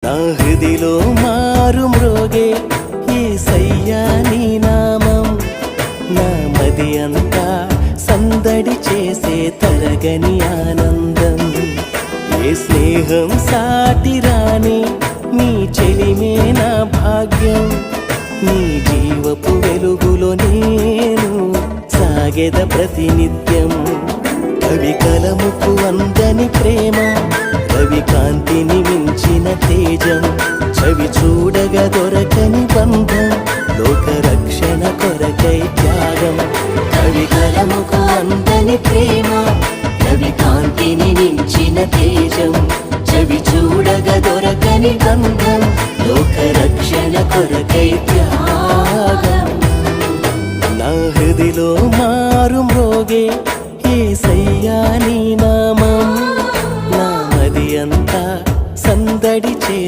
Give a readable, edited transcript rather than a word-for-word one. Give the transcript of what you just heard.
నా హృదిలో మారు మ్రోగే యేసయ్యా నీ నామం నా మది అంతా సందడి చేసే తరగని ఆనందం ఏ స్నేహం సాటిరాని నీ చెలిమే నా భాగ్యం నీ జీవపు వెలుగులో నేను సాగెద ప్రతినిత్యం కవి కలముకు అందని ప్రేమ రవి కాంతిని మించిన తేజం చవి చూడగా దొరకని బంధం లోక రక్షణ కొరకై త్యాగం కవి కలముకు అందని ప్రేమ రవి కాంతిని మించిన తేజం చవి చూడగా దొరకని బంధం లోక రక్షణ కొరకై త్యాగం నా హృదిలో మారు మ్రోగే యేసయ్యా నీ నామం నా మది అంతా సందడి చేసే